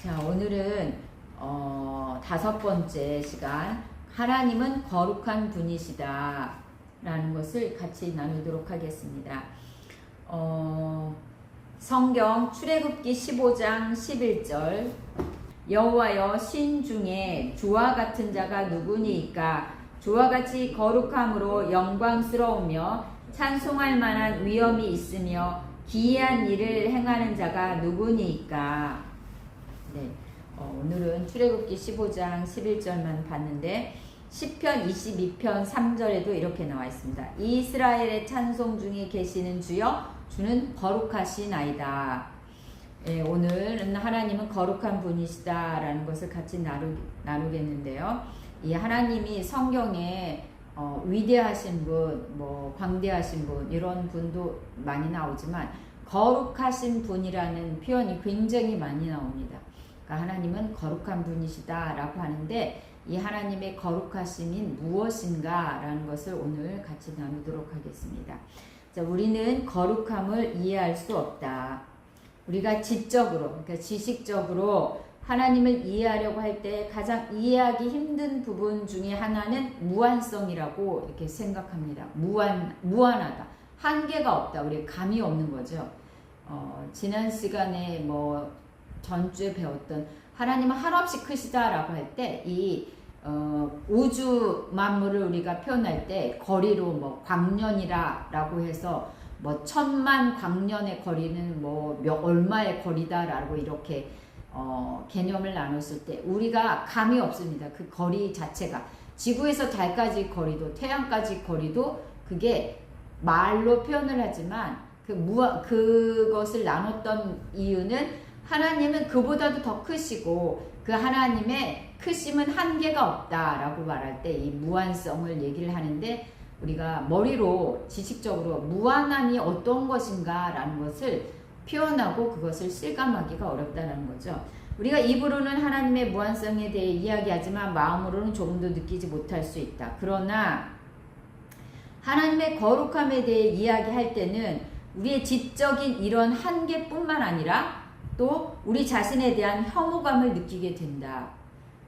자, 오늘은 5번째 시간, 하나님은 거룩한 분이시다 라는 것을 같이 나누도록 하겠습니다. 성경 출애굽기 15장 11절, 여호와여, 신 중에 주와 같은 자가 누구니이까? 주와 같이 거룩함으로 영광스러우며 찬송할 만한 위엄이 있으며 기이한 일을 행하는 자가 누구니이까? 네, 오늘은 출애굽기 15장 11절만 봤는데 시편 22편 3절에도 이렇게 나와 있습니다. 이스라엘의 찬송 중에 계시는 주여, 주는 거룩하시나이다. 네, 오늘은 하나님은 거룩한 분이시다 라는 것을 같이 나누겠는데요. 이 하나님이 성경에 위대하신 분, 광대하신 분, 이런 분도 많이 나오지만 거룩하신 분이라는 표현이 굉장히 많이 나옵니다. 그러니까 하나님은 거룩한 분이시다 라고 하는데, 이 하나님의 거룩하심이 무엇인가 라는 것을 오늘 같이 나누도록 하겠습니다. 자, 우리는 거룩함을 이해할 수 없다. 우리가 지적으로, 그러니까 지식적으로 하나님을 이해하려고 할 때 가장 이해하기 힘든 부분 중에 하나는 무한성이라고 이렇게 생각합니다. 무한하다. 한계가 없다. 우리 감이 없는 거죠. 지난 시간에 전주에 배웠던 하나님은 한없이 크시다라고 할 때 이 우주 만물을 우리가 표현할 때 거리로 광년이라고 해서 1000만 광년의 거리는 얼마의 거리다라고 이렇게 개념을 나눴을 때 우리가 감이 없습니다. 그 거리 자체가 지구에서 달까지 거리도 태양까지 거리도 그게 말로 표현을 하지만 그것을 나눴던 이유는 하나님은 그보다도 더 크시고 그 하나님의 크심은 한계가 없다라고 말할 때 이 무한성을 얘기를 하는데, 우리가 머리로 지식적으로 무한함이 어떤 것인가 라는 것을 표현하고 그것을 실감하기가 어렵다는 거죠. 우리가 입으로는 하나님의 무한성에 대해 이야기하지만 마음으로는 조금도 느끼지 못할 수 있다. 그러나 하나님의 거룩함에 대해 이야기할 때는 우리의 지적인 이런 한계뿐만 아니라 또 우리 자신에 대한 혐오감을 느끼게 된다.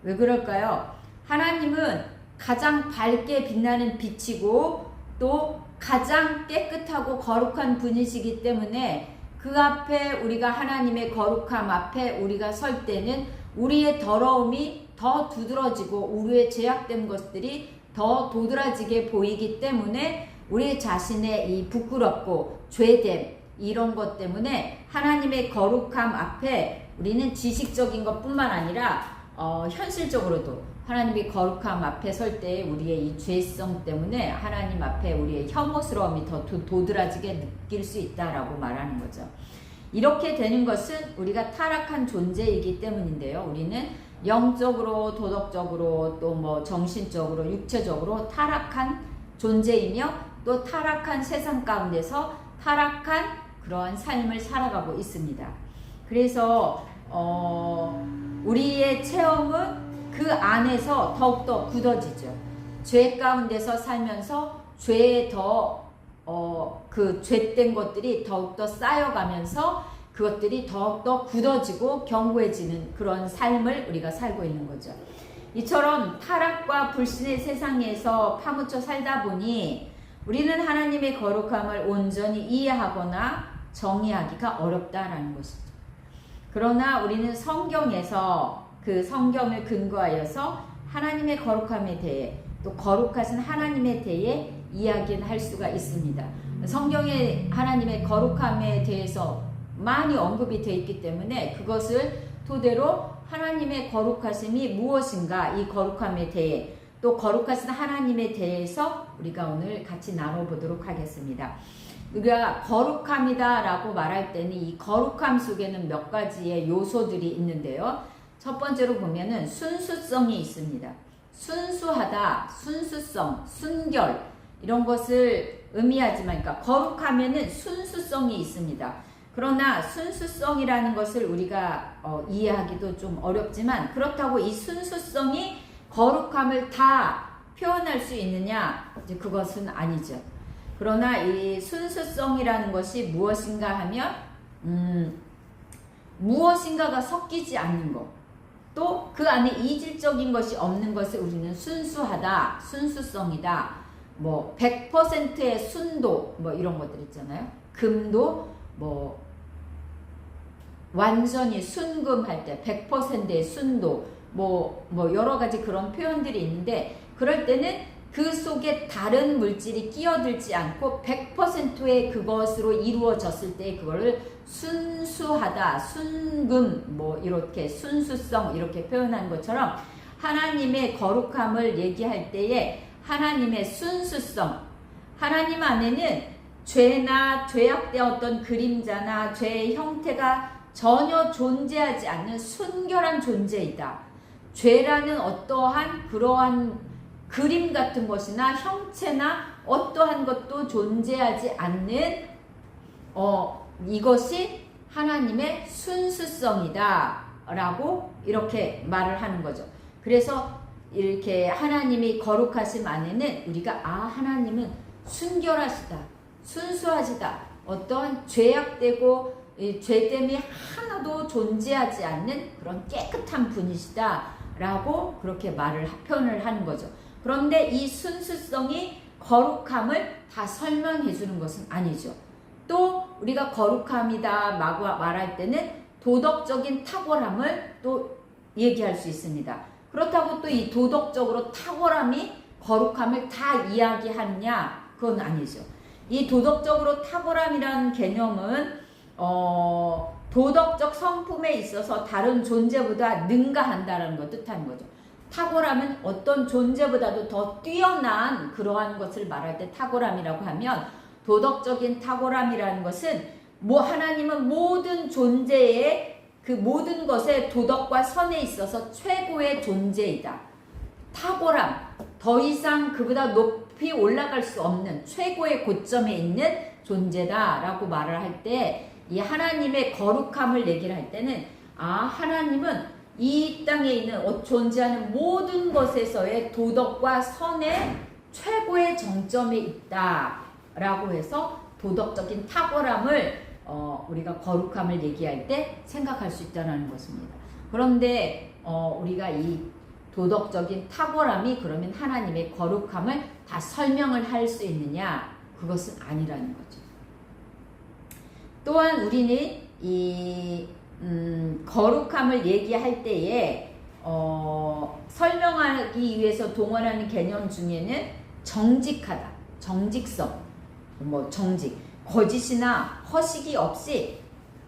왜 그럴까요? 하나님은 가장 밝게 빛나는 빛이고 또 가장 깨끗하고 거룩한 분이시기 때문에 그 앞에 우리가 하나님의 거룩함 앞에 우리가 설 때는 우리의 더러움이 더 두드러지고 우리의 죄악된 것들이 더 도드라지게 보이기 때문에 우리 자신의 이 부끄럽고 죄됨 이런 것 때문에 하나님의 거룩함 앞에 우리는 지식적인 것뿐만 아니라 현실적으로도 하나님의 거룩함 앞에 설 때 우리의 이 죄성 때문에 하나님 앞에 우리의 혐오스러움이 더 도드라지게 느낄 수 있다라고 말하는 거죠. 이렇게 되는 것은 우리가 타락한 존재이기 때문인데요. 우리는 영적으로, 도덕적으로, 또 정신적으로, 육체적으로 타락한 존재이며 또 타락한 세상 가운데서 타락한 그러한 삶을 살아가고 있습니다. 그래서 우리의 체험은 그 안에서 더욱더 굳어지죠. 죄 가운데서 살면서 죄에 그 죄된 것들이 더욱더 쌓여가면서 그것들이 더욱더 굳어지고 견고해지는 그런 삶을 우리가 살고 있는 거죠. 이처럼 타락과 불신의 세상에서 파묻혀 살다 보니 우리는 하나님의 거룩함을 온전히 이해하거나 정의하기가 어렵다라는 것이죠. 그러나 우리는 성경에서 그 성경을 근거하여서 하나님의 거룩함에 대해 또 거룩하신 하나님에 대해 이야기는 할 수가 있습니다. 성경에 하나님의 거룩함에 대해서 많이 언급이 되어 있기 때문에 그것을 토대로 하나님의 거룩하심이 무엇인가, 이 거룩함에 대해 또 거룩하신 하나님에 대해서 우리가 오늘 같이 나눠보도록 하겠습니다. 우리가 거룩함이다 라고 말할 때는 이 거룩함 속에는 몇 가지의 요소들이 있는데요. 첫 번째로 보면은 순수성이 있습니다. 순수하다, 순수성, 순결 이런 것을 의미하지만, 그러니까 거룩하면은 순수성이 있습니다. 그러나 순수성이라는 것을 우리가 이해하기도 좀 어렵지만, 그렇다고 이 순수성이 거룩함을 다 표현할 수 있느냐? 이제 그것은 아니죠. 그러나 이 순수성이라는 것이 무엇인가 하면 무엇인가가 섞이지 않는 것, 또 그 안에 이질적인 것이 없는 것을 우리는 순수하다, 순수성이다, 뭐 100%의 순도, 뭐 이런 것들 있잖아요. 금도 뭐 완전히 순금할 때 100%의 순도, 뭐 여러 가지 그런 표현들이 있는데, 그럴 때는 그 속에 다른 물질이 끼어들지 않고 100%의 그것으로 이루어졌을 때 그거를 순수하다, 순금, 뭐 이렇게 순수성 이렇게 표현한 것처럼 하나님의 거룩함을 얘기할 때에 하나님의 순수성, 하나님 안에는 죄나 죄악되었던 그림자나 죄의 형태가 전혀 존재하지 않는 순결한 존재이다. 죄라는 어떠한 그러한 그림 같은 것이나 형체나 어떠한 것도 존재하지 않는 이것이 하나님의 순수성이다 라고 이렇게 말을 하는 거죠. 그래서 이렇게 하나님이 거룩하심 안에는 우리가 하나님은 순결하시다, 순수하시다, 어떠한 죄악되고 죄 때문에 하나도 존재하지 않는 그런 깨끗한 분이시다 라고 그렇게 표현을 하는 거죠. 그런데 이 순수성이 거룩함을 다 설명해 주는 것은 아니죠. 또 우리가 거룩함이다 말할 때는 도덕적인 탁월함을 또 얘기할 수 있습니다. 그렇다고 또 이 도덕적으로 탁월함이 거룩함을 다 이야기하느냐? 그건 아니죠. 이 도덕적으로 탁월함이라는 개념은 도덕적 성품에 있어서 다른 존재보다 능가한다는 걸 뜻하는 거죠. 탁월함은 어떤 존재보다도 더 뛰어난 그러한 것을 말할 때 탁월함이라고 하면, 도덕적인 탁월함이라는 것은 하나님은 모든 존재의 그 모든 것의 도덕과 선에 있어서 최고의 존재이다. 탁월함, 더 이상 그보다 높이 올라갈 수 없는 최고의 고점에 있는 존재다라고 말을 할 때, 이 하나님의 거룩함을 얘기를 할 때는 하나님은 이 땅에 있는 존재하는 모든 것에서의 도덕과 선의 최고의 정점에 있다라고 해서 도덕적인 탁월함을 우리가 거룩함을 얘기할 때 생각할 수 있다는 것입니다. 그런데 우리가 이 도덕적인 탁월함이 그러면 하나님의 거룩함을 다 설명을 할 수 있느냐? 그것은 아니라는 거죠. 또한 우리는 이 거룩함을 얘기할 때에 설명하기 위해서 동원하는 개념 중에는 정직하다, 정직성, 정직, 거짓이나 허식이 없이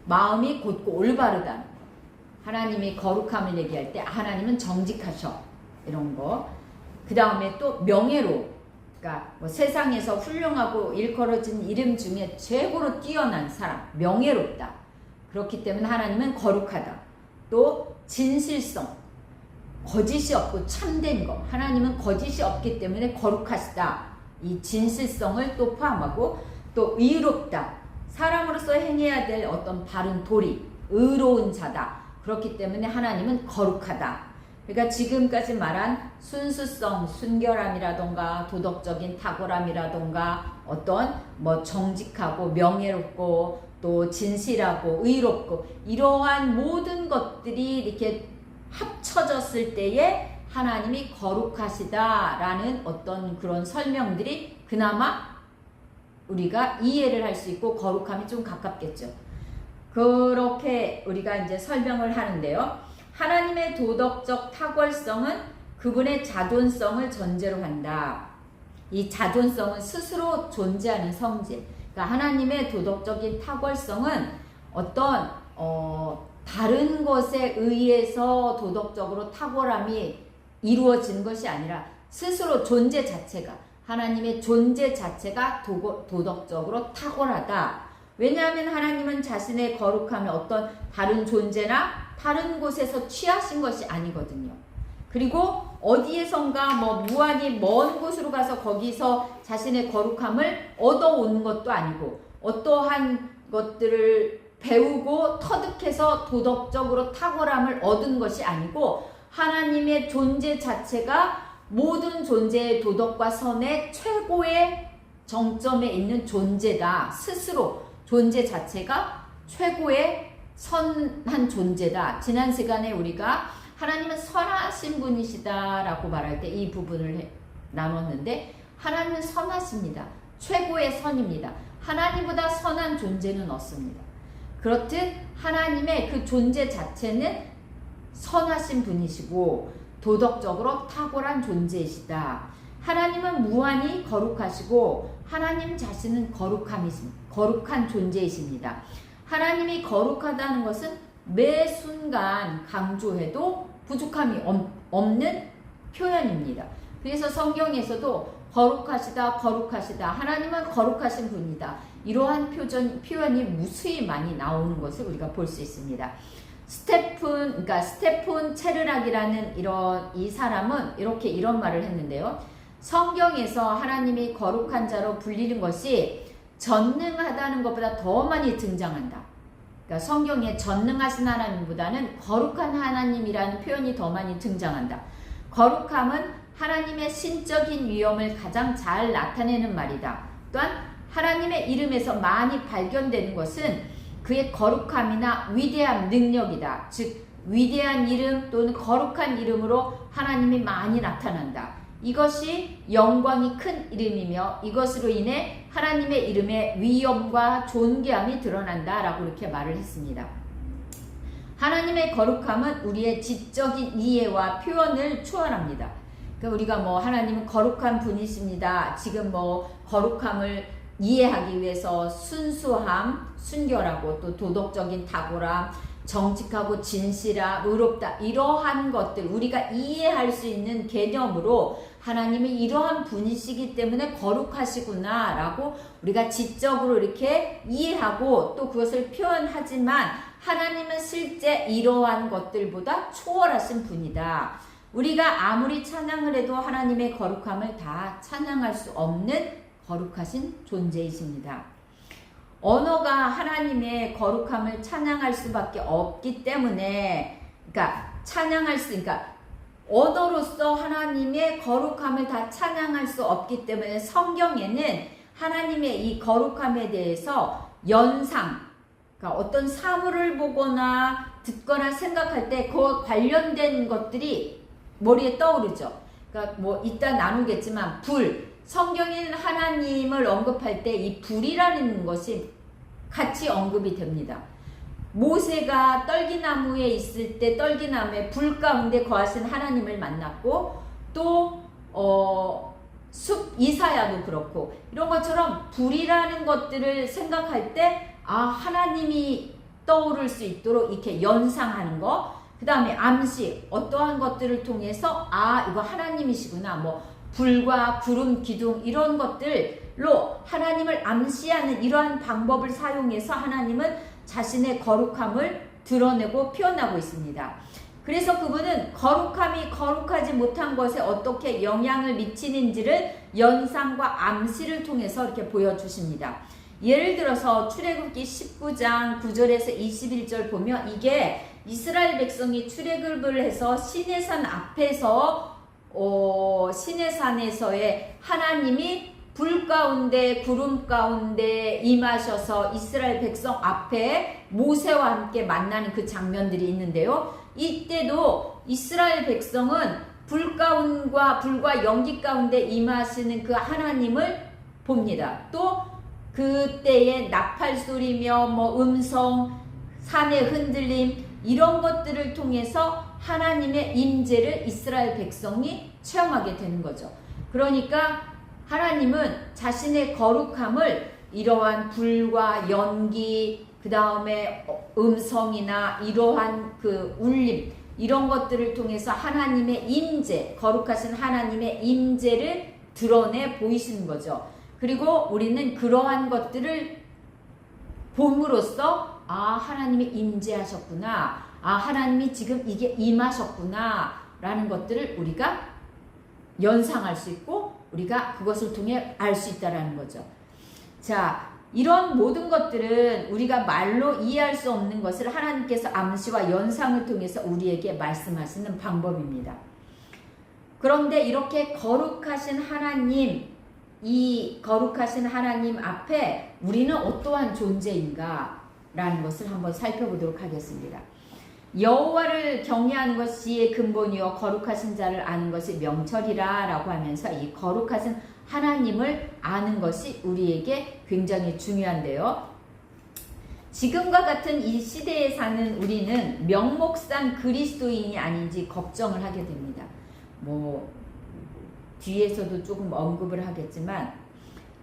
마음이 곧고 올바르다. 하나님이 거룩함을 얘기할 때 하나님은 정직하셔, 이런 거. 그 다음에 또 명예로, 그러니까 세상에서 훌륭하고 일컬어진 이름 중에 최고로 뛰어난 사람, 명예롭다. 그렇기 때문에 하나님은 거룩하다. 또 진실성, 거짓이 없고 참된 것. 하나님은 거짓이 없기 때문에 거룩하시다. 이 진실성을 또 포함하고, 또 의롭다. 사람으로서 행해야 될 어떤 바른 도리, 의로운 자다. 그렇기 때문에 하나님은 거룩하다. 그러니까 지금까지 말한 순수성, 순결함이라던가 도덕적인 탁월함이라던가 어떤 정직하고 명예롭고 또 진실하고 의롭고 이러한 모든 것들이 이렇게 합쳐졌을 때에 하나님이 거룩하시다라는 어떤 그런 설명들이 그나마 우리가 이해를 할 수 있고 거룩함이 좀 가깝겠죠. 그렇게 우리가 이제 설명을 하는데요. 하나님의 도덕적 탁월성은 그분의 자존성을 전제로 한다. 이 자존성은 스스로 존재하는 성질. 그러니까 하나님의 도덕적인 탁월성은 어떤 다른 것에 의해서 도덕적으로 탁월함이 이루어진 것이 아니라 스스로 존재 자체가, 하나님의 존재 자체가 도덕적으로 탁월하다. 왜냐하면 하나님은 자신의 거룩함을 어떤 다른 존재나 다른 곳에서 취하신 것이 아니거든요. 그리고 어디에선가 무한히 먼 곳으로 가서 거기서 자신의 거룩함을 얻어오는 것도 아니고, 어떠한 것들을 배우고 터득해서 도덕적으로 탁월함을 얻은 것이 아니고, 하나님의 존재 자체가 모든 존재의 도덕과 선의 최고의 정점에 있는 존재다. 스스로 존재 자체가 최고의 선한 존재다. 지난 시간에 우리가 하나님은 선하신 분이시다라고 말할 때 이 부분을 나눴는데 하나님은 선하십니다. 최고의 선입니다. 하나님보다 선한 존재는 없습니다. 그렇듯 하나님의 그 존재 자체는 선하신 분이시고 도덕적으로 탁월한 존재이시다. 하나님은 무한히 거룩하시고 하나님 자신은 거룩한 존재이십니다. 하나님이 거룩하다는 것은 매 순간 강조해도 부족함이 없는 표현입니다. 그래서 성경에서도 거룩하시다, 거룩하시다, 하나님은 거룩하신 분이다. 이러한 표현이 무수히 많이 나오는 것을 우리가 볼 수 있습니다. 스테폰 체르락이라는 이 사람은 이런 말을 했는데요. 성경에서 하나님이 거룩한 자로 불리는 것이 전능하다는 것보다 더 많이 등장한다. 그러니까 성경에 전능하신 하나님보다는 거룩한 하나님이라는 표현이 더 많이 등장한다. 거룩함은 하나님의 신적인 위엄을 가장 잘 나타내는 말이다. 또한 하나님의 이름에서 많이 발견되는 것은 그의 거룩함이나 위대한 능력이다. 즉 위대한 이름 또는 거룩한 이름으로 하나님이 많이 나타난다. 이것이 영광이 큰 이름이며 이것으로 인해 하나님의 이름의 위엄과 존귀함이 드러난다 라고 이렇게 말을 했습니다. 하나님의 거룩함은 우리의 지적인 이해와 표현을 초월합니다. 그러니까 우리가 하나님은 거룩한 분이십니다. 지금 거룩함을 이해하기 위해서 순수함, 순결하고 또 도덕적인 탁월함, 정직하고 진실함, 의롭다 이러한 것들 우리가 이해할 수 있는 개념으로 하나님이 이러한 분이시기 때문에 거룩하시구나 라고 우리가 지적으로 이렇게 이해하고 또 그것을 표현하지만 하나님은 실제 이러한 것들보다 초월하신 분이다. 우리가 아무리 찬양을 해도 하나님의 거룩함을 다 찬양할 수 없는 거룩하신 존재이십니다. 언어가 하나님의 거룩함을 찬양할 수밖에 없기 때문에 언어로서 하나님의 거룩함을 다 찬양할 수 없기 때문에 성경에는 하나님의 이 거룩함에 대해서 연상, 어떤 사물을 보거나 듣거나 생각할 때 그와 관련된 것들이 머리에 떠오르죠. 이따 나누겠지만 성경에는 하나님을 언급할 때 이 불이라는 것이 같이 언급이 됩니다. 모세가 떨기나무에 있을 때 떨기나무의 불 가운데 거하신 하나님을 만났고 또 숲 이사야도 그렇고 이런 것처럼 불이라는 것들을 생각할 때 하나님이 떠오를 수 있도록 이렇게 연상하는 거, 그 다음에 암시 어떠한 것들을 통해서 이거 하나님이시구나 불과 구름, 기둥 이런 것들로 하나님을 암시하는 이러한 방법을 사용해서 하나님은 자신의 거룩함을 드러내고 표현하고 있습니다. 그래서 그분은 거룩함이 거룩하지 못한 것에 어떻게 영향을 미치는지를 연상과 암시를 통해서 이렇게 보여주십니다. 예를 들어서 출애굽기 19장 9절에서 21절 보면 이게 이스라엘 백성이 출애굽을 해서 시내산 앞에서 시내산에서의 하나님이 불 가운데 구름 가운데 임하셔서 이스라엘 백성 앞에 모세와 함께 만나는 그 장면들이 있는데요. 이때도 이스라엘 백성은 불과 연기 가운데 임하시는 그 하나님을 봅니다. 또 그때의 나팔 소리며 음성, 산의 흔들림 이런 것들을 통해서 하나님의 임재를 이스라엘 백성이 체험하게 되는 거죠. 그러니까 하나님은 자신의 거룩함을 이러한 불과 연기, 그 다음에 음성이나 이러한 그 울림 이런 것들을 통해서 하나님의 임재, 거룩하신 하나님의 임재를 드러내 보이시는 거죠. 그리고 우리는 그러한 것들을 봄으로써 하나님이 임재하셨구나, 하나님이 지금 이게 임하셨구나 라는 것들을 우리가 연상할 수 있고 우리가 그것을 통해 알 수 있다라는 거죠. 자, 이런 모든 것들은 우리가 말로 이해할 수 없는 것을 하나님께서 암시와 연상을 통해서 우리에게 말씀하시는 방법입니다. 그런데 이렇게 거룩하신 하나님, 이 거룩하신 하나님 앞에 우리는 어떠한 존재인가? 라는 것을 한번 살펴보도록 하겠습니다. 여호와를 경외하는 것이 지혜의 근본이요 거룩하신 자를 아는 것이 명철이라 라고 하면서 이 거룩하신 하나님을 아는 것이 우리에게 굉장히 중요한데요. 지금과 같은 이 시대에 사는 우리는 명목상 그리스도인이 아닌지 걱정을 하게 됩니다. 뒤에서도 조금 언급을 하겠지만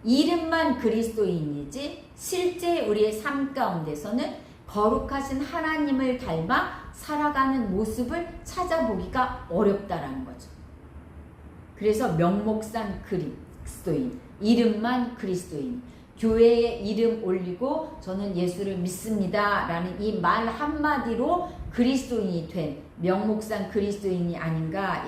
이름만 그리스도인이지 실제 우리의 삶 가운데서는 거룩하신 하나님을 닮아 살아가는 모습을 찾아보기가 어렵다라는 거죠. 그래서 명목상 그리스도인, 이름만 그리스도인, 교회에 이름 올리고 저는 예수를 믿습니다 라는 이 말 한마디로 그리스도인이 된 명목상 그리스도인이 아닌가,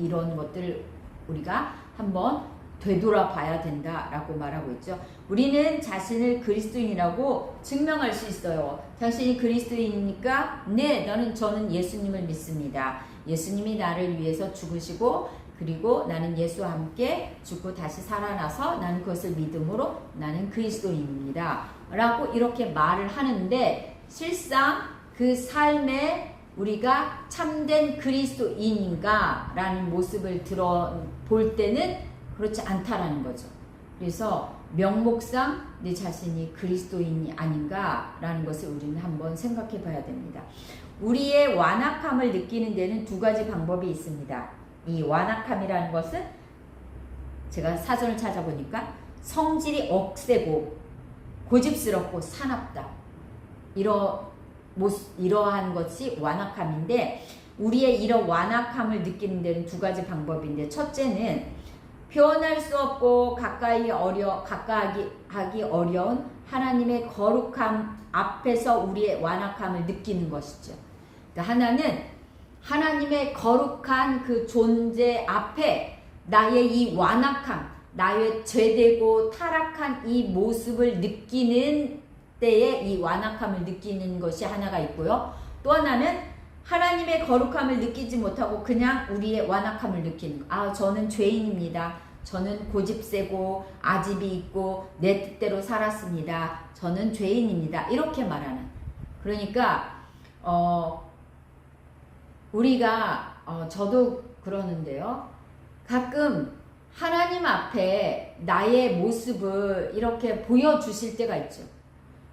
이런 것들을 우리가 한번 되돌아봐야 된다라고 말하고 있죠. 우리는 자신을 그리스도인이라고 증명할 수 있어요. 당신이 그리스도인이니까 네, 저는 예수님을 믿습니다. 예수님이 나를 위해서 죽으시고 그리고 나는 예수와 함께 죽고 다시 살아나서 나는 그것을 믿음으로 나는 그리스도인입니다 라고 이렇게 말을 하는데, 실상 그 삶에 우리가 참된 그리스도인인가 라는 모습을 볼 때는 그렇지 않다라는 거죠. 그래서 명목상 내 자신이 그리스도인이 아닌가 라는 것을 우리는 한번 생각해 봐야 됩니다. 우리의 완악함을 느끼는 데는 두 가지 방법이 있습니다. 이 완악함이라는 것은 제가 사전을 찾아보니까 성질이 억세고 고집스럽고 사납다, 이러한 것이 완악함인데, 우리의 이런 완악함을 느끼는 데는 두 가지 방법인데, 첫째는 표현할 수 없고 가까이 하기 어려운 하나님의 거룩함 앞에서 우리의 완악함을 느끼는 것이죠. 그러니까 하나는 하나님의 거룩한 그 존재 앞에 나의 이 완악함, 나의 죄되고 타락한 이 모습을 느끼는 때에 이 완악함을 느끼는 것이 하나가 있고요. 또 하나는 하나님의 거룩함을 느끼지 못하고 그냥 우리의 완악함을 느끼는 거. 저는 죄인입니다. 저는 고집세고 아집이 있고 내 뜻대로 살았습니다. 저는 죄인입니다. 이렇게 말하는. 그러니까 우리가 저도 그러는데요. 가끔 하나님 앞에 나의 모습을 이렇게 보여주실 때가 있죠.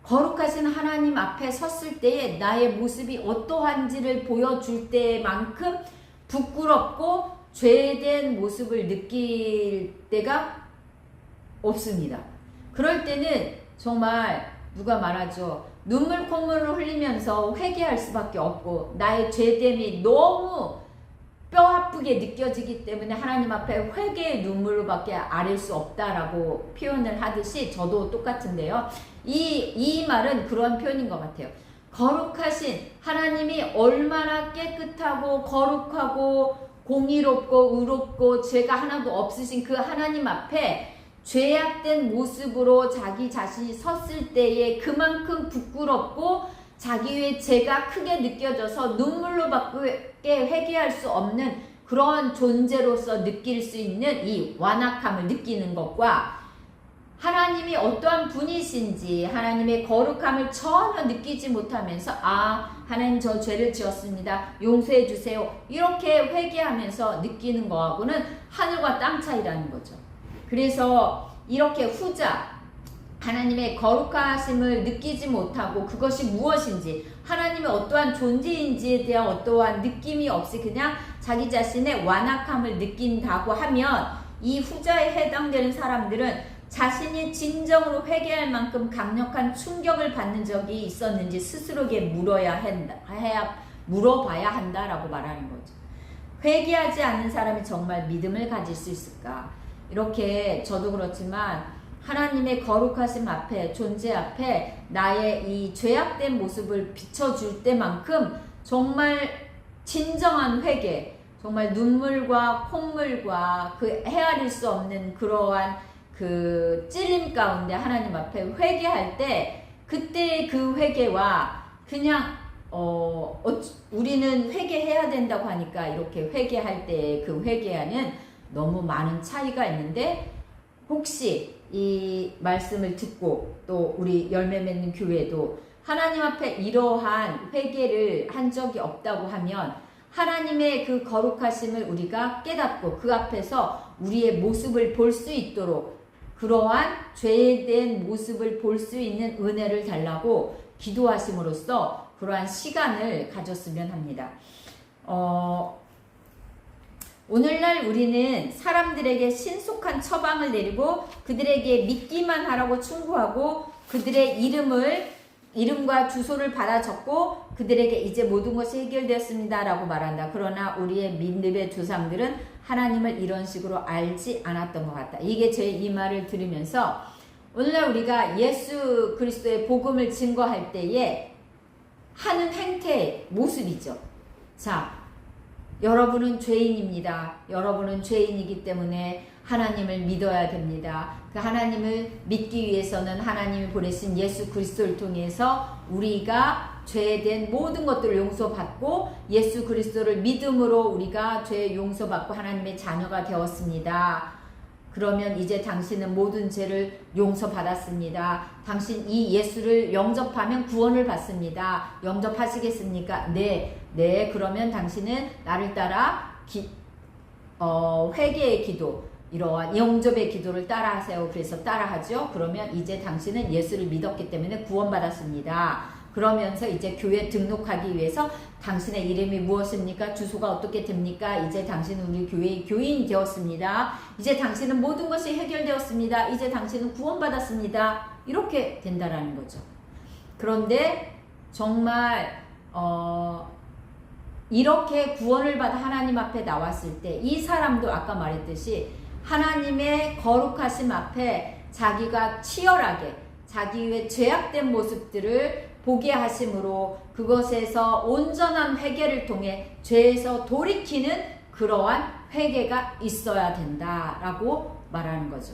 거룩하신 하나님 앞에 섰을 때에 나의 모습이 어떠한지를 보여줄 때만큼 부끄럽고 죄된 모습을 느낄 때가 없습니다. 그럴 때는 정말 누가 말하죠. 눈물 콧물을 흘리면서 회개할 수밖에 없고 나의 죄됨이 너무 뼈아프게 느껴지기 때문에 하나님 앞에 회개의 눈물로밖에 아릴 수 없다라고 표현을 하듯이 저도 똑같은데요. 이 말은 그런 표현인 것 같아요. 거룩하신 하나님이 얼마나 깨끗하고 거룩하고 공의롭고 의롭고 죄가 하나도 없으신 그 하나님 앞에 죄악된 모습으로 자기 자신이 섰을 때에 그만큼 부끄럽고 자기의 죄가 크게 느껴져서 눈물로밖에 회개할 수 없는 그런 존재로서 느낄 수 있는 이 완악함을 느끼는 것과 하나님이 어떠한 분이신지 하나님의 거룩함을 전혀 느끼지 못하면서 하나님 저 죄를 지었습니다. 용서해 주세요. 이렇게 회개하면서 느끼는 거하고는 하늘과 땅 차이라는 거죠. 그래서 이렇게 후자 하나님의 거룩하심을 느끼지 못하고 그것이 무엇인지 하나님의 어떠한 존재인지에 대한 어떠한 느낌이 없이 그냥 자기 자신의 완악함을 느낀다고 하면 이 후자에 해당되는 사람들은 자신이 진정으로 회개할 만큼 강력한 충격을 받는 적이 있었는지 스스로에게 물어봐야 한다라고 말하는 거죠. 회개하지 않는 사람이 정말 믿음을 가질 수 있을까? 이렇게 저도 그렇지만 하나님의 거룩하심 앞에 존재 앞에 나의 이 죄악된 모습을 비춰줄 때만큼 정말 진정한 회개, 정말 눈물과 콧물과 그 헤아릴 수 없는 그러한 그 찔림 가운데 하나님 앞에 회개할 때 그때의 그 회개와 그냥 우리는 회개해야 된다고 하니까 이렇게 회개할 때 그 회개하는 너무 많은 차이가 있는데, 혹시 이 말씀을 듣고 또 우리 열매 맺는 교회도 하나님 앞에 이러한 회개를 한 적이 없다고 하면 하나님의 그 거룩하심을 우리가 깨닫고 그 앞에서 우리의 모습을 볼 수 있도록 그러한 죄된 모습을 볼 수 있는 은혜를 달라고 기도하심으로써 그러한 시간을 가졌으면 합니다. 오늘날 우리는 사람들에게 신속한 처방을 내리고 그들에게 믿기만 하라고 충고하고 그들의 이름과 주소를 받아 적고 그들에게 이제 모든 것이 해결되었습니다 라고 말한다. 그러나 우리의 믿음의 조상들은 하나님을 이런 식으로 알지 않았던 것 같다. 이게 제 이 말을 들으면서 오늘날 우리가 예수 그리스도의 복음을 증거할 때에 하는 행태의 모습이죠. 자, 여러분은 죄인입니다. 여러분은 죄인이기 때문에 하나님을 믿어야 됩니다. 그 하나님을 믿기 위해서는 하나님이 보내신 예수 그리스도를 통해서 우리가 죄된 모든 것들을 용서받고 예수 그리스도를 믿음으로 우리가 죄 용서받고 하나님의 자녀가 되었습니다. 그러면 이제 당신은 모든 죄를 용서받았습니다. 당신 이 예수를 영접하면 구원을 받습니다. 영접하시겠습니까? 네. 그러면 당신은 나를 따라 회개의 기도, 이러한 영접의 기도를 따라하세요. 그래서 따라하죠. 그러면 이제 당신은 예수를 믿었기 때문에 구원받았습니다. 그러면서 이제 교회 등록하기 위해서 당신의 이름이 무엇입니까? 주소가 어떻게 됩니까? 이제 당신은 우리 교회의 교인이 되었습니다. 이제 당신은 모든 것이 해결되었습니다. 이제 당신은 구원받았습니다. 이렇게 된다라는 거죠. 그런데 정말 이렇게 구원을 받아 하나님 앞에 나왔을 때 이 사람도 아까 말했듯이 하나님의 거룩하심 앞에 자기가 치열하게 자기의 죄악된 모습들을 보게 하심으로 그것에서 온전한 회개를 통해 죄에서 돌이키는 그러한 회개가 있어야 된다라고 말하는 거죠.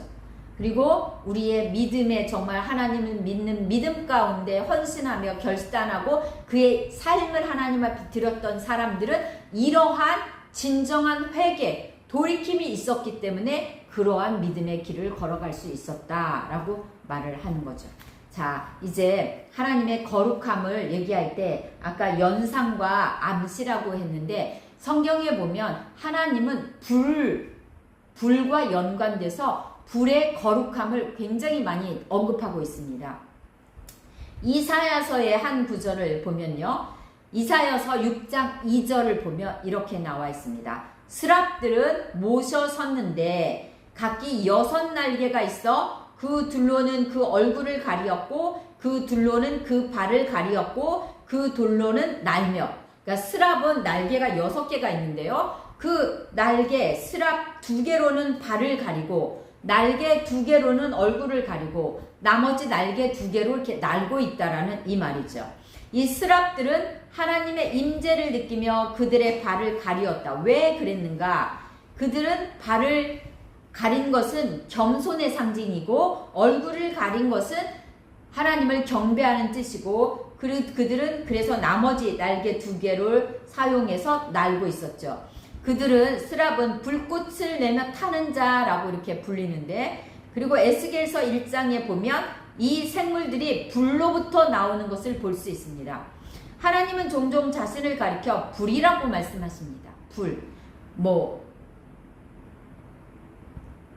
그리고 우리의 믿음에 정말 하나님을 믿는 믿음 가운데 헌신하며 결단하고 그의 삶을 하나님 앞에 드렸던 사람들은 이러한 진정한 회개, 돌이킴이 있었기 때문에 그러한 믿음의 길을 걸어갈 수 있었다라고 말을 하는 거죠. 자, 이제 하나님의 거룩함을 얘기할 때 아까 연상과 암시라고 했는데 성경에 보면 하나님은 불과 연관돼서 불의 거룩함을 굉장히 많이 언급하고 있습니다. 이사야서의 한 구절을 보면요. 이사야서 6장 2절을 보면 이렇게 나와 있습니다. 스랍들은 모셔 섰는데 각기 6날개가 있어 그 둘로는 그 얼굴을 가리었고 그 둘로는 그 발을 가리었고 그 둘로는 날며, 그러니까 스랍은 날개가 6개가 있는데요. 그 날개 스랍 2개로는 발을 가리고 날개 2개로는 얼굴을 가리고 나머지 날개 2개로 이렇게 날고 있다라는 이 말이죠. 이 스랍들은 하나님의 임재를 느끼며 그들의 발을 가리었다. 왜 그랬는가? 그들은 발을 가린 것은 겸손의 상징이고 얼굴을 가린 것은 하나님을 경배하는 뜻이고 그들은 그래서 나머지 날개 2개를 사용해서 날고 있었죠. 그들은 스랍은 불꽃을 내며 타는 자라고 이렇게 불리는데, 그리고 에스겔서 1장에 보면 이 생물들이 불로부터 나오는 것을 볼 수 있습니다. 하나님은 종종 자신을 가리켜 불이라고 말씀하십니다. 불.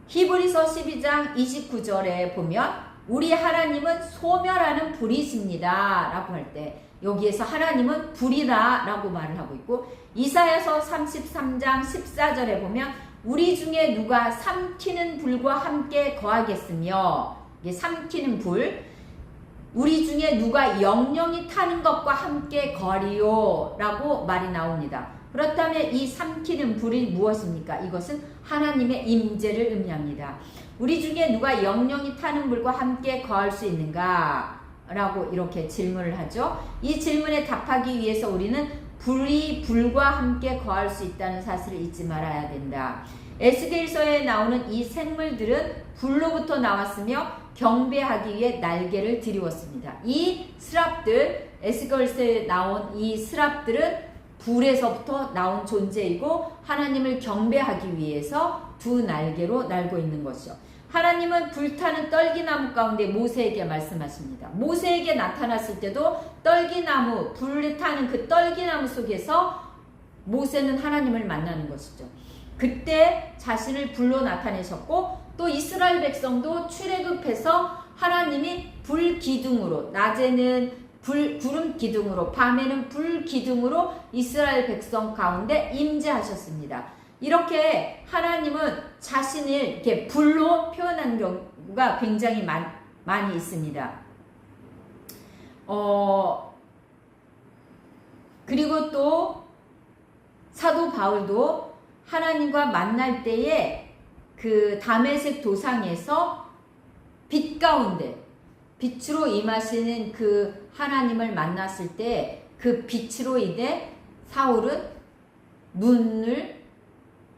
히브리서 12장 29절에 보면 우리 하나님은 소멸하는 불이십니다 라고 할 때 여기에서 하나님은 불이다 라고 말을 하고 있고, 이사야서 33장 14절에 보면 우리 중에 누가 삼키는 불과 함께 거하겠으며, 이게 삼키는 불, 우리 중에 누가 영영이 타는 것과 함께 거하리요 라고 말이 나옵니다. 그렇다면 이 삼키는 불이 무엇입니까? 이것은 하나님의 임재를 의미합니다. 우리 중에 누가 영영이 타는 불과 함께 거할 수 있는가? 라고 이렇게 질문을 하죠. 이 질문에 답하기 위해서 우리는 불이 불과 함께 거할 수 있다는 사실을 잊지 말아야 된다. 에스겔서에 나오는 이 생물들은 불로부터 나왔으며 경배하기 위해 날개를 드리웠습니다. 이 스랍들, 에스겔서에 나온 이 스랍들은 불에서부터 나온 존재이고 하나님을 경배하기 위해서 2 날개로 날고 있는 것이죠. 하나님은 불타는 떨기나무 가운데 모세에게 말씀하십니다. 모세에게 나타났을 때도 떨기나무, 불타는 그 떨기나무 속에서 모세는 하나님을 만나는 것이죠. 그때 자신을 불로 나타내셨고 또 이스라엘 백성도 출애굽해서 하나님이 불 기둥으로, 낮에는 구름 기둥으로, 밤에는 불 기둥으로 이스라엘 백성 가운데 임재하셨습니다. 이렇게 하나님은 자신을 이렇게 불로 표현하는 경우가 굉장히 많이 있습니다. 그리고 또 사도 바울도 하나님과 만날 때에 그 다메섹 도상에서 빛 가운데 빛으로 임하시는 그 하나님을 만났을 때 그 빛으로 인해 사울은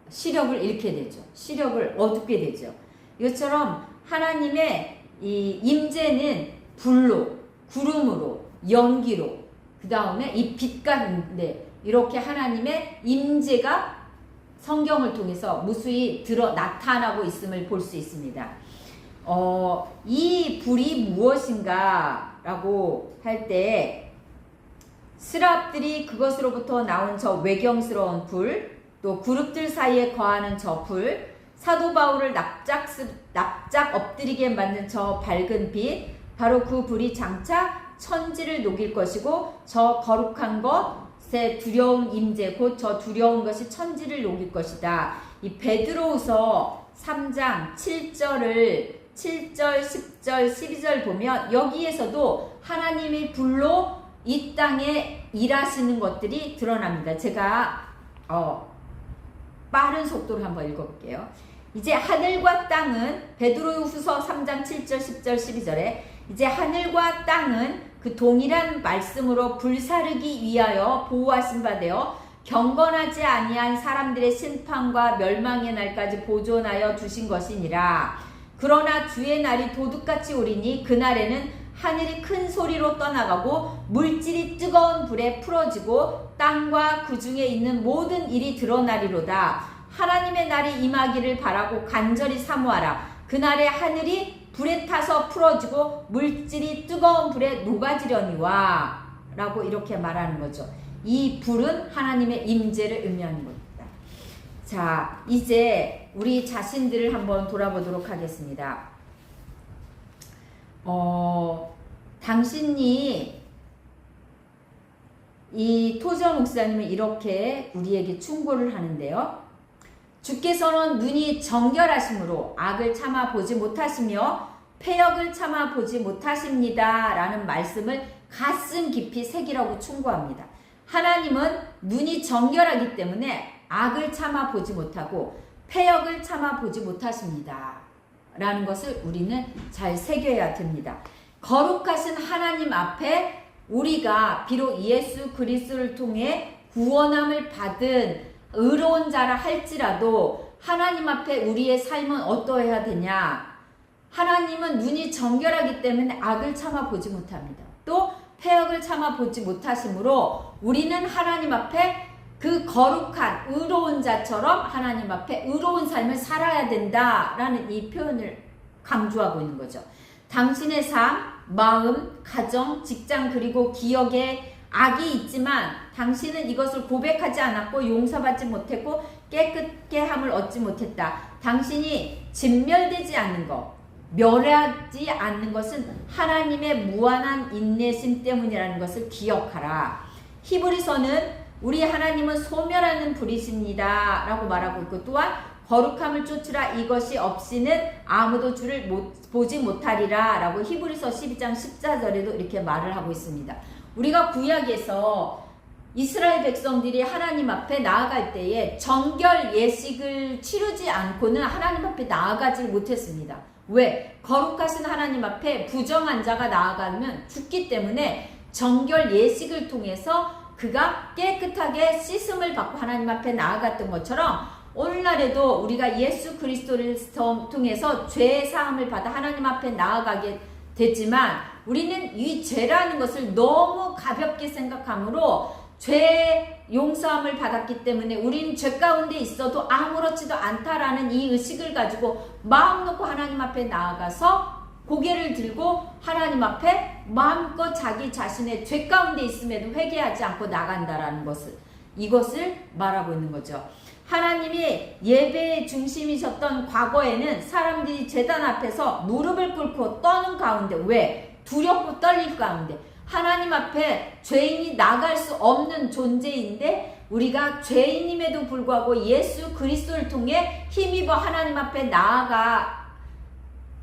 시력을 잃게 되죠. 시력을 얻게 되죠. 이것처럼 하나님의 이 임재는 불로, 구름으로, 연기로, 그 다음에 이 빛 가운데 이렇게 하나님의 임재가 성경을 통해서 무수히 나타나고 있음을 볼 수 있습니다. 이 불이 무엇인가 라고 할 때 스랍들이 그것으로부터 나온 저 외경스러운 불, 또 그룹들 사이에 거하는 저 불, 사도 바울을 납작 엎드리게 만든 저 밝은 빛, 바로 그 불이 장차 천지를 녹일 것이고 저 거룩한 것의 두려운 임재, 곧 저 두려운 것이 천지를 녹일 것이다. 이 베드로후서 3장 7절, 10절, 12절 보면 여기에서도 하나님의 불로 이 땅에 일하시는 것들이 드러납니다. 제가 빠른 속도로 한번 읽어볼게요. 이제 하늘과 땅은, 베드로후서 3장 7절, 10절, 12절에 이제 하늘과 땅은 그 동일한 말씀으로 불사르기 위하여 보호하신 바 되어 경건하지 아니한 사람들의 심판과 멸망의 날까지 보존하여 두신 것이니라. 그러나 주의 날이 도둑같이 오리니 그날에는 하늘이 큰 소리로 떠나가고 물질이 뜨거운 불에 풀어지고 땅과 그 중에 있는 모든 일이 드러나리로다. 하나님의 날이 임하기를 바라고 간절히 사모하라. 그날에 하늘이 불에 타서 풀어지고 물질이 뜨거운 불에 녹아지려니와 라고 이렇게 말하는 거죠. 이 불은 하나님의 임재를 의미하는 겁니다. 자, 이제 우리 자신들을 한번 돌아보도록 하겠습니다. 당신이 이 토저 목사님은 이렇게 우리에게 충고를 하는데요. 주께서는 눈이 정결하심으로 악을 참아 보지 못하시며 패역을 참아 보지 못하십니다. 라는 말씀을 가슴 깊이 새기라고 충고합니다. 하나님은 눈이 정결하기 때문에 악을 참아 보지 못하고 패역을 참아 보지 못하십니다. 라는 것을 우리는 잘 새겨야 됩니다. 거룩하신 하나님 앞에 우리가 비록 예수 그리스도를 통해 구원함을 받은 의로운 자라 할지라도 하나님 앞에 우리의 삶은 어떠해야 되냐? 하나님은 눈이 정결하기 때문에 악을 참아 보지 못합니다. 또 패역을 참아 보지 못하시므로 우리는 하나님 앞에 그 거룩한 의로운 자처럼 하나님 앞에 의로운 삶을 살아야 된다라는 이 표현을 강조하고 있는 거죠. 당신의 삶, 마음, 가정, 직장 그리고 기억에 악이 있지만 당신은 이것을 고백하지 않았고 용서받지 못했고 깨끗게 함을 얻지 못했다. 당신이 진멸되지 않는 것, 멸하지 않는 것은 하나님의 무한한 인내심 때문이라는 것을 기억하라. 히브리서는 우리 하나님은 소멸하는 불이십니다 라고 말하고 있고, 또한 거룩함을 쫓으라 이것이 없이는 아무도 주를 보지 못하리라 라고 히브리서 12장 14절에도 이렇게 말을 하고 있습니다. 우리가 구약에서 이스라엘 백성들이 하나님 앞에 나아갈 때에 정결 예식을 치르지 않고는 하나님 앞에 나아가지 못했습니다. 왜? 거룩하신 하나님 앞에 부정한 자가 나아가면 죽기 때문에 정결 예식을 통해서 그가 깨끗하게 씻음을 받고 하나님 앞에 나아갔던 것처럼 오늘날에도 우리가 예수 그리스도를 통해서 죄 사함을 받아 하나님 앞에 나아가게 되지만 우리는 이 죄라는 것을 너무 가볍게 생각하므로 죄 용서함을 받았기 때문에 우리는 죄 가운데 있어도 아무렇지도 않다라는 이 의식을 가지고 마음 놓고 하나님 앞에 나아가서 고개를 들고 하나님 앞에 마음껏 자기 자신의 죄 가운데 있음에도 회개하지 않고 나간다라는 이것을 말하고 있는 거죠. 하나님이 예배의 중심이셨던 과거에는 사람들이 제단 앞에서 무릎을 꿇고 떠는 가운데, 왜? 두렵고 떨릴 가운데, 하나님 앞에 죄인이 나갈 수 없는 존재인데 우리가 죄인임에도 불구하고 예수 그리스도를 통해 힘입어 하나님 앞에 나아가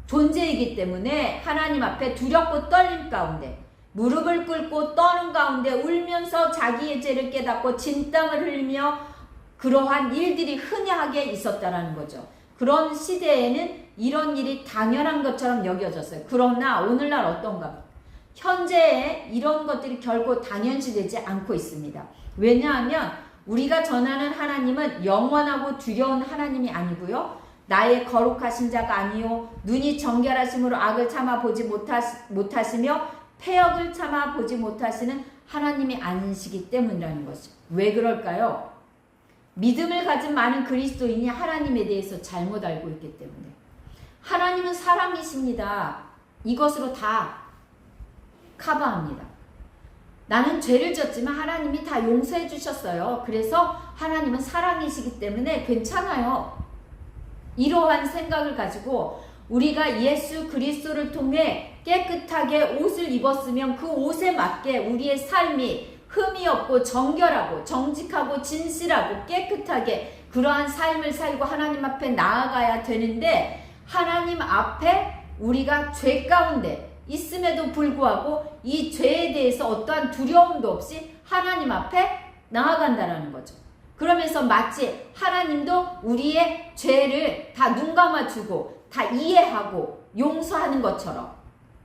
존재이기 때문에 하나님 앞에 두렵고 떨림 가운데, 무릎을 꿇고 떠는 가운데 울면서 자기의 죄를 깨닫고 진땀을 흘리며 그러한 일들이 흔하게 있었다라는 거죠. 그런 시대에는 이런 일이 당연한 것처럼 여겨졌어요. 그러나 오늘날 어떤가? 현재에 이런 것들이 결코 당연시되지 않고 있습니다. 왜냐하면 우리가 전하는 하나님은 영원하고 두려운 하나님이 아니고요, 나의 거룩하신 자가 아니요 눈이 정결하심으로 악을 참아 보지 못하시며 패역을 참아 보지 못하시는 하나님이 아니시기 때문이라는 것이죠. 왜 그럴까요? 믿음을 가진 많은 그리스도인이 하나님에 대해서 잘못 알고 있기 때문에. 하나님은 사랑이십니다. 이것으로 다 커버합니다. 나는 죄를 졌지만 하나님이 다 용서해 주셨어요. 그래서 하나님은 사랑이시기 때문에 괜찮아요. 이러한 생각을 가지고 우리가 예수 그리스도를 통해 깨끗하게 옷을 입었으면 그 옷에 맞게 우리의 삶이 흠이 없고 정결하고 정직하고 진실하고 깨끗하게 그러한 삶을 살고 하나님 앞에 나아가야 되는데, 하나님 앞에 우리가 죄 가운데 있음에도 불구하고 이 죄에 대해서 어떠한 두려움도 없이 하나님 앞에 나아간다라는 거죠. 그러면서 마치 하나님도 우리의 죄를 다 눈 감아주고 다 이해하고 용서하는 것처럼.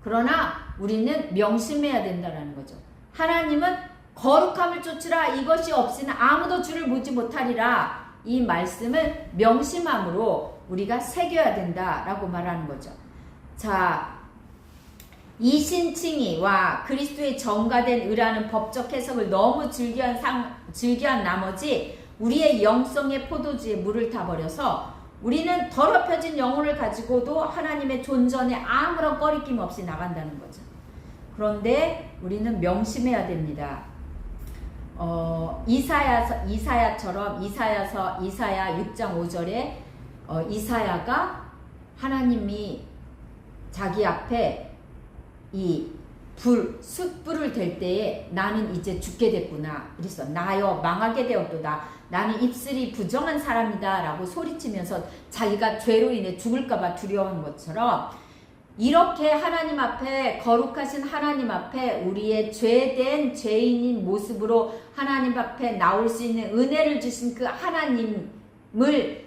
그러나 우리는 명심해야 된다는 거죠. 하나님은 거룩함을 쫓으라, 이것이 없이는 아무도 주를 보지 못하리라. 이 말씀을 명심함으로 우리가 새겨야 된다라고 말하는 거죠. 자, 이신칭의와 그리스도의 정가된 의라는 법적 해석을 너무 즐겨한 나머지 우리의 영성의 포도주에 물을 타버려서 우리는 더럽혀진 영혼을 가지고도 하나님의 존전에 아무런 꺼리낌 없이 나간다는 거죠. 그런데 우리는 명심해야 됩니다. 이사야처럼 이사야 6장 5절에 이사야가 하나님이 자기 앞에 이 숯불을 댈 때에 나는 이제 죽게 됐구나. 그래서 나여 망하게 되었도다. 나는 입술이 부정한 사람이다 라고 소리치면서 자기가 죄로 인해 죽을까봐 두려운 것처럼, 이렇게 하나님 앞에, 거룩하신 하나님 앞에 우리의 죄된 죄인인 모습으로 하나님 앞에 나올 수 있는 은혜를 주신 그 하나님을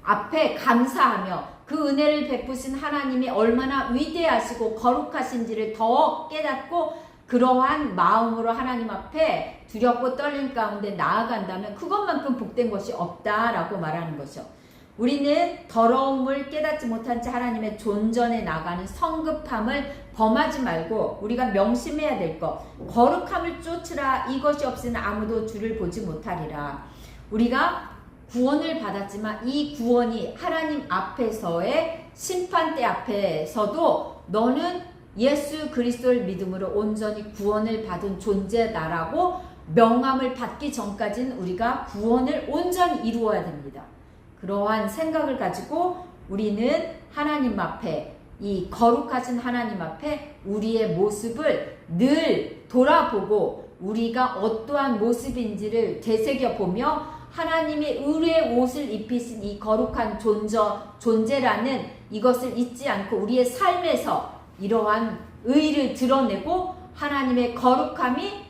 앞에 감사하며 그 은혜를 베푸신 하나님이 얼마나 위대하시고 거룩하신지를 더 깨닫고 그러한 마음으로 하나님 앞에 두렵고 떨림 가운데 나아간다면 그것만큼 복된 것이 없다라고 말하는 것이죠. 우리는 더러움을 깨닫지 못한 채 하나님의 존전에 나가는 성급함을 범하지 말고 우리가 명심해야 될 것, 거룩함을 쫓으라, 이것이 없이는 아무도 주를 보지 못하리라. 우리가 구원을 받았지만 이 구원이 하나님 앞에서의 심판대 앞에서도 너는 예수 그리스도를 믿음으로 온전히 구원을 받은 존재다라고 명함을 받기 전까지는 우리가 구원을 온전히 이루어야 됩니다. 그러한 생각을 가지고 우리는 하나님 앞에, 이 거룩하신 하나님 앞에 우리의 모습을 늘 돌아보고 우리가 어떠한 모습인지를 되새겨보며 하나님의 의의 옷을 입히신 이 거룩한 존재라는 이것을 잊지 않고 우리의 삶에서 이러한 의를 드러내고 하나님의 거룩함이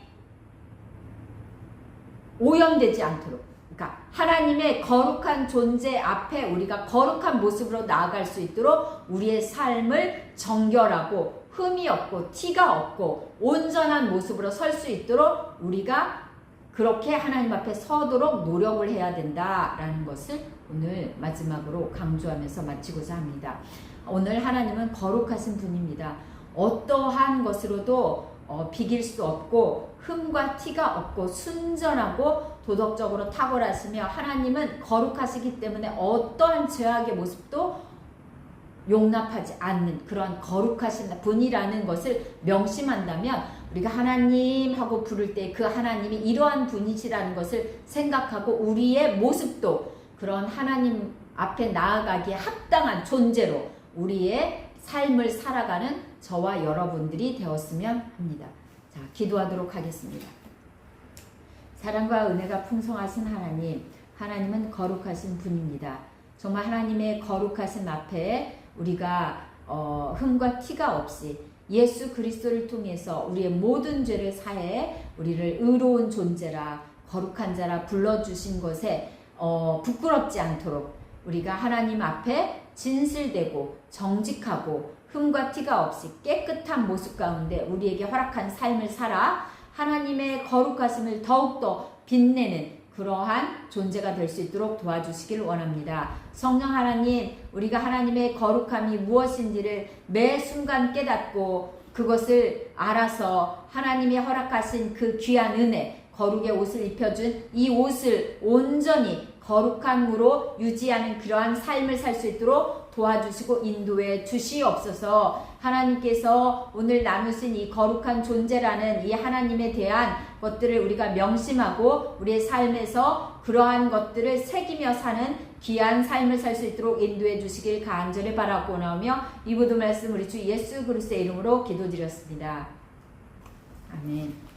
오염되지 않도록, 그러니까 하나님의 거룩한 존재 앞에 우리가 거룩한 모습으로 나아갈 수 있도록 우리의 삶을 정결하고 흠이 없고 티가 없고 온전한 모습으로 설 수 있도록 우리가 그렇게 하나님 앞에 서도록 노력을 해야 된다라는 것을 오늘 마지막으로 강조하면서 마치고자 합니다. 오늘 하나님은 거룩하신 분입니다. 어떠한 것으로도 비길 수 없고 흠과 티가 없고 순전하고 도덕적으로 탁월하시며 하나님은 거룩하시기 때문에 어떠한 죄악의 모습도 용납하지 않는 그런 거룩하신 분이라는 것을 명심한다면 우리가 하나님 하고 부를 때 그 하나님이 이러한 분이시라는 것을 생각하고 우리의 모습도 그런 하나님 앞에 나아가기에 합당한 존재로 우리의 삶을 살아가는 저와 여러분들이 되었으면 합니다. 자, 기도하도록 하겠습니다. 사랑과 은혜가 풍성하신 하나님, 하나님은 거룩하신 분입니다. 정말 하나님의 거룩하신 앞에 우리가 흠과 티가 없이 예수 그리스도를 통해서 우리의 모든 죄를 사해 우리를 의로운 존재라 거룩한 자라 불러주신 것에 부끄럽지 않도록 우리가 하나님 앞에 진실되고 정직하고 흠과 티가 없이 깨끗한 모습 가운데 우리에게 허락한 삶을 살아 하나님의 거룩하심을 더욱더 빛내는 그러한 존재가 될 수 있도록 도와주시길 원합니다. 성령 하나님, 우리가 하나님의 거룩함이 무엇인지를 매 순간 깨닫고 그것을 알아서 하나님이 허락하신 그 귀한 은혜, 거룩의 옷을 입혀준 이 옷을 온전히 거룩함으로 유지하는 그러한 삶을 살 수 있도록 도와주시고 인도해 주시옵소서. 하나님께서 오늘 나누신 이 거룩한 존재라는 이 하나님에 대한 것들을 우리가 명심하고 우리의 삶에서 그러한 것들을 새기며 사는 귀한 삶을 살 수 있도록 인도해 주시길 간절히 바라고 나오며 이 모든 말씀 우리 주 예수 그리스도의 이름으로 기도드렸습니다. 아멘.